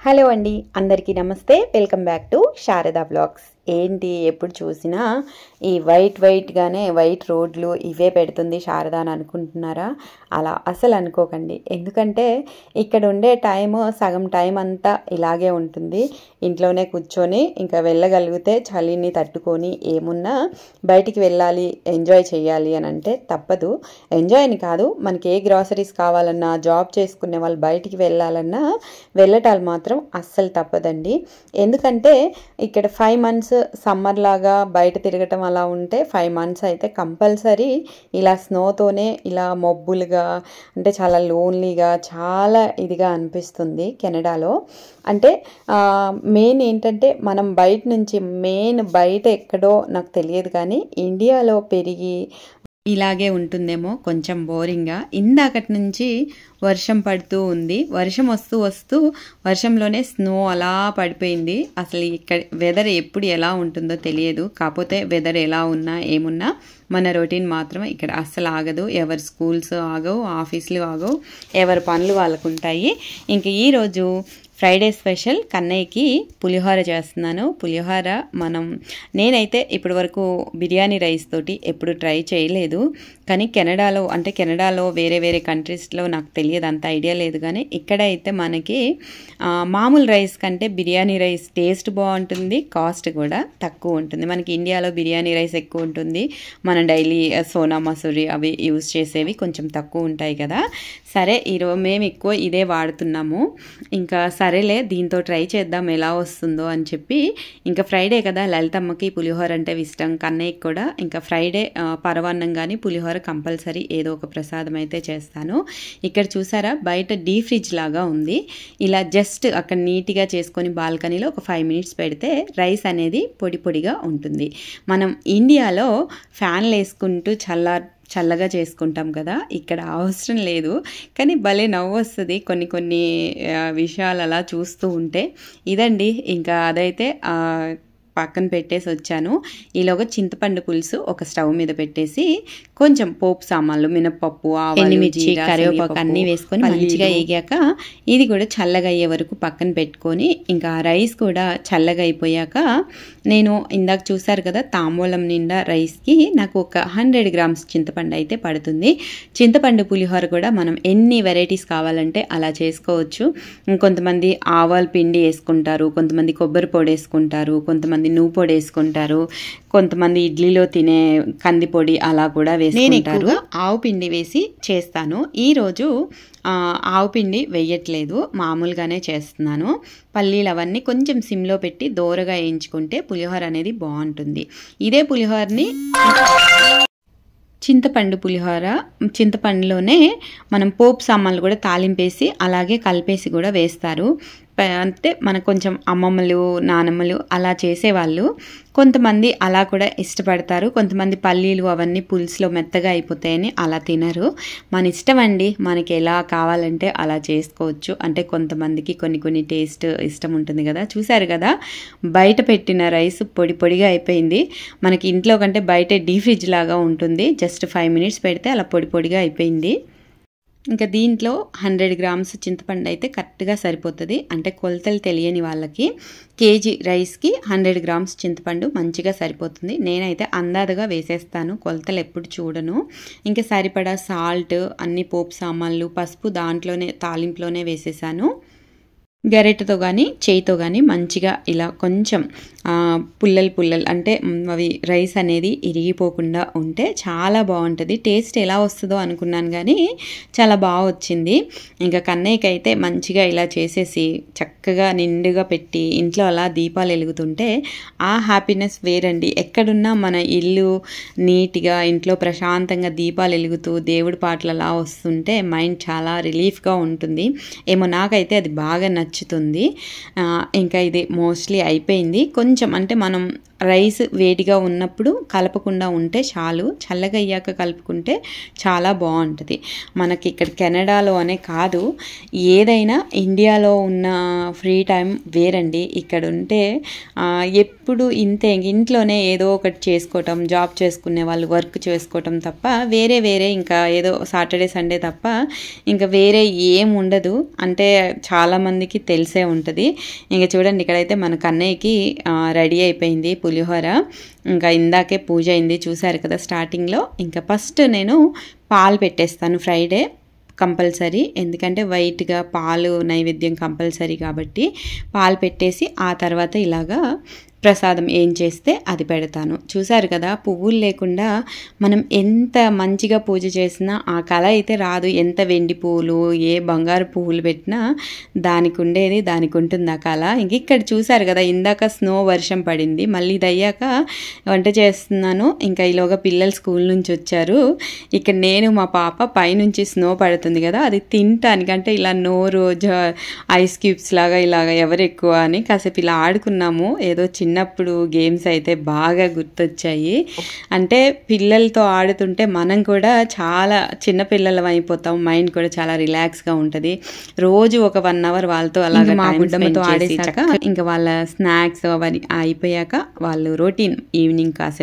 Hello అండి, అందరికీ నమస్తే. Welcome back to Sharada blogs. ఏంటి ఎప్పుడు చూసినా ఈ వైట్ రోడ్లు ఇవే పెడుతుంది శారదా అని అనుకుంటున్నారా? అలా అసలు అనుకోకండి. ఎందుకంటే ఇక్కడ ఉండే సగం టైం అంతా ఇలాగే ఉంటుంది. ఇంట్లోనే కూర్చొని ఇంకా వెళ్ళగలిగితే చలిని తట్టుకొని ఏమున్నా బయటికి వెళ్ళాలి, ఎంజాయ్ చేయాలి అని అంటే తప్పదు. ఎంజాయ్ అని కాదు, మనకి ఏ గ్రాసరీస్ కావాలన్నా, జాబ్ చేసుకునే వాళ్ళు బయటికి వెళ్ళాలన్నా వెళ్ళటాలు మాత్రం అస్సలు తప్పదండి. ఎందుకంటే ఇక్కడ 5 months సమ్మర్ లాగా బయట తిరగటం అలా ఉంటే 5 months అయితే కంపల్సరీ ఇలా స్నోతోనే ఇలా మబ్బులుగా అంటే చాలా లోన్లీగా చాలా ఇదిగా అనిపిస్తుంది కెనడాలో. అంటే మెయిన్ ఏంటంటే మనం బయట ఎక్కడో నాకు తెలియదు, కానీ ఇండియాలో పెరిగి ఇలాగే ఉంటుందేమో కొంచెం బోరింగ్గా. ఇందాకటి నుంచి వర్షం పడుతూ ఉంది. వర్షం వస్తూ వర్షంలోనే స్నో అలా పడిపోయింది. అసలు ఇక్కడ వెదర్ ఎప్పుడు ఎలా ఉంటుందో తెలియదు. కాకపోతే వెదర్ ఎలా ఉన్నా ఏమున్నా మన రొటీన్ మాత్రం ఇక్కడ అస్సలు ఆగదు. ఎవరి స్కూల్స్ ఆగవు, ఆఫీసులు ఆగవు, ఎవరి పనులు వాళ్ళకు ఉంటాయి. ఇంక ఈరోజు ఫ్రైడే స్పెషల్ కన్నయ్యకి పులిహోర చేస్తున్నాను. పులిహోర నేనైతే ఇప్పటి వరకు బిర్యానీ రైస్ తోటి ఎప్పుడు ట్రై చేయలేదు. కానీ కెనడాలో వేరే కంట్రీస్లో నాకు తెలియదు, అంత ఐడియా లేదు. కానీ ఇక్కడ అయితే మనకి మామూలు రైస్ కంటే బిర్యానీ రైస్ టేస్ట్ బాగుంటుంది, కాస్ట్ కూడా తక్కువ ఉంటుంది. మనకి ఇండియాలో బిర్యానీ రైస్ ఎక్కువ ఉంటుంది, మనం డైలీ సోనా మసూరి అవి యూజ్ చేసేవి కొంచెం తక్కువ ఉంటాయి కదా. సరే, ఈరోజు మేము ఎక్కువ ఇదే వాడుతున్నాము. ఇంకా సరేలే దీంతో ట్రై చేద్దాం ఎలా వస్తుందో అని చెప్పి, ఇంకా ఫ్రైడే కదా, లలితమ్మకి పులిహోర అంటే ఇష్టం, కన్నయ్యకి కూడా. ఇంకా ఫ్రైడే పరవాన్నం కానీ పులిహోర కంపల్సరీ ఏదో ఒక ప్రసాదం అయితే చేస్తాను. ఇక్కడ చూసారా, బయట డీ ఫ్రిడ్జ్ లాగా ఉంది. ఇలా జస్ట్ అక్కడ నీట్గా చేసుకొని బాల్కనీలో ఒక 5 minutes పెడితే రైస్ అనేది పొడిగా ఉంటుంది. మనం ఇండియాలో ఫ్యాన్లు వేసుకుంటూ చల్లగా చేసుకుంటాం కదా, ఇక్కడ అవసరం లేదు. కానీ భలే నవ్వు వస్తుంది కొన్ని విషయాలు అలా చూస్తూ ఉంటే. ఇదండి, ఇంకా అదైతే పక్కన పెట్టేసి వచ్చాను. ఈలోగా చింతపండు పులుసు ఒక స్టవ్ మీద పెట్టేసి కొంచెం పోపు సామాన్లు, మినపప్పు, ఎండుమిర్చి, కరివేపాకు అన్నీ వేసుకొని మంచిగా వేగాక ఇది కూడా చల్లగా అయ్యే వరకు పక్కన పెట్టుకొని, ఇంకా రైస్ కూడా చల్లగా అయిపోయాక నేను ఇందాక చూసారు కదా తాంబూలం నిండా రైస్కి నాకు ఒక 100 grams చింతపండు అయితే పడుతుంది. చింతపండు పులిహోర కూడా మనం ఎన్ని వెరైటీస్ కావాలంటే అలా చేసుకోవచ్చు. కొంతమంది ఆవాల పిండి వేసుకుంటారు, కొంతమంది కొబ్బరి పొడి వేసుకుంటారు, కొంతమంది నువ్వు పొడి వేసుకుంటారు, కొంతమంది ఇడ్లీలో తినే కంది పొడి అలా కూడా వేసుకుంటారు. ఆవు పిండి వేసి చేస్తాను. ఈరోజు ఆవు పిండి వేయట్లేదు, మామూలుగానే చేస్తున్నాను. పల్లీలు అవన్నీ కొంచెం సిమ్లో పెట్టి దోరగా వేయించుకుంటే పులిహోర అనేది బాగుంటుంది. ఇదే పులిహోరని చింతపండు పులిహోర, చింతపండులోనే మనం పోపు సామాన్లు కూడా తాలింపేసి అలాగే కలిపేసి కూడా వేస్తారు. అంటే మనకు కొంచెం అమ్మమ్మలు, నానమ్మలు అలా చేసేవాళ్ళు. కొంతమంది అలా కూడా ఇష్టపడతారు. కొంతమంది పల్లీలు అవన్నీ పులుసులో మెత్తగా అయిపోతాయని అలా తినరు. మన ఇష్టం అండి, మనకి ఎలా కావాలంటే అలా చేసుకోవచ్చు. అంటే కొంతమందికి కొన్ని టేస్ట్ ఇష్టం ఉంటుంది కదా. చూసారు కదా, బయట పెట్టిన రైస్ పొడిగా అయిపోయింది. మనకి ఇంట్లో కంటే బయట డీ ఫ్రిడ్జ్ లాగా ఉంటుంది. జస్ట్ 5 minutes పెడితే అలా పొడిగా అయిపోయింది. ఇంకా దీంట్లో 100 grams చింతపండు అయితే కరెక్ట్గా సరిపోతుంది. అంటే కొలతలు తెలియని వాళ్ళకి కేజీ రైస్కి 100 grams చింతపండు మంచిగా సరిపోతుంది. నేనైతే అందాజగా వేసేస్తాను, కొలతలు ఎప్పుడు చూడను. ఇంకా సరిపడా సాల్ట్, అన్ని పోపు సామాన్లు, పసుపు దాంట్లోనే తాలింపులోనే వేసేసాను. గరిటెతో కానీ చేయితో కానీ మంచిగా ఇలా కొంచెం పుల్లలు అంటే అవి రైస్ అనేది ఇరిగిపోకుండా ఉంటే చాలా బాగుంటుంది. టేస్ట్ ఎలా వస్తుందో అనుకున్నాను కానీ చాలా బాగా వచ్చింది. ఇంకా కన్నయ్యకి అయితే మంచిగా ఇలా చేసేసి చక్కగా నిండుగా పెట్టి ఇంట్లో అలా దీపాలు వెలుగుతుంటే ఆ హ్యాపీనెస్ వేరండి. ఎక్కడున్నా మన ఇల్లు నీట్గా ఇంట్లో ప్రశాంతంగా దీపాలు వెలుగుతూ దేవుడి పాటలు అలా వస్తుంటే మైండ్ చాలా రిలీఫ్గా ఉంటుంది. ఏమో నాకైతే అది బాగా నచ్చుతుంది. ఇంకా ఇది మోస్ట్లీ అయిపోయింది. కొంచెం అంటే మనం రైస్ వేడిగా ఉన్నప్పుడు కలపకుండా ఉంటే చాలు, చల్లగా అయ్యాక కలుపుకుంటే చాలా బాగుంటుంది. మనకి ఇక్కడ కెనడాలో అనే కాదు, ఏదైనా ఇండియాలో ఉన్న ఫ్రీ టైం వేరండి. ఇక్కడ ఉంటే ఎప్పుడు ఇంతే, ఇంట్లోనే ఏదో ఒకటి చేసుకోవటం, జాబ్ చేసుకునే వాళ్ళు వర్క్ చేసుకోవటం తప్ప వేరే ఇంకా ఏదో సాటర్డే సండే తప్ప ఇంకా వేరే ఏం ఉండదు. అంటే చాలామందికి తెలిసే ఉంటుంది. ఇంకా చూడండి, ఇక్కడైతే మన కన్నయ్యకి రెడీ అయిపోయింది పులిహోర. ఇంకా ఇందాకే పూజ అయింది, చూశారు కదా స్టార్టింగ్లో. ఇంకా ఫస్ట్ నేను పాలు పెట్టేస్తాను, ఫ్రైడే కంపల్సరీ, ఎందుకంటే వైట్గా పాలు నైవేద్యం కంపల్సరీ కాబట్టి పాలు పెట్టేసి ఆ తర్వాత ఇలాగా ప్రసాదం ఏం చేస్తే అది పెడతాను. చూశారు కదా, పువ్వులు లేకుండా మనం ఎంత మంచిగా పూజ చేసినా ఆ కళ అయితే రాదు. ఎంత వెండి పువ్వులు, ఏ బంగారు పువ్వులు పెట్టినా దానికి ఉండేది దానికి ఉంటుంది ఆ కళ. ఇంక ఇక్కడ చూశారు కదా, ఇందాక స్నో వర్షం పడింది, మళ్ళీ ఇది అయ్యాక వంట చేస్తున్నాను. ఇంకా ఈలోగా పిల్లలు స్కూల్ నుంచి వచ్చారు. ఇక్కడ నేను మా పాప పైనుంచి స్నో పడుతుంది కదా, అది తినటానికి, అంటే ఇలా నోరు ఐస్ క్యూబ్స్ లాగా ఇలాగ ఎవరు ఎక్కువ అని కాసేపు ఇలా ఆడుకున్నాము. ఏదో చిన్నప్పుడు గేమ్స్ అయితే బాగా గుర్తొచ్చాయి. అంటే పిల్లలతో ఆడుతుంటే మనం కూడా చాలా చిన్నపిల్లలం అయిపోతాం, మైండ్ కూడా చాలా రిలాక్స్గా ఉంటుంది. రోజు ఒక 1 అవర్ వాళ్ళతో అలాగే మా బుడ్డమ్మతో ఆడేసాక ఇంకా వాళ్ళ స్నాక్స్ అవన్నీ అయిపోయాక వాళ్ళు రొటీన్ ఈవినింగ్ కాసేపు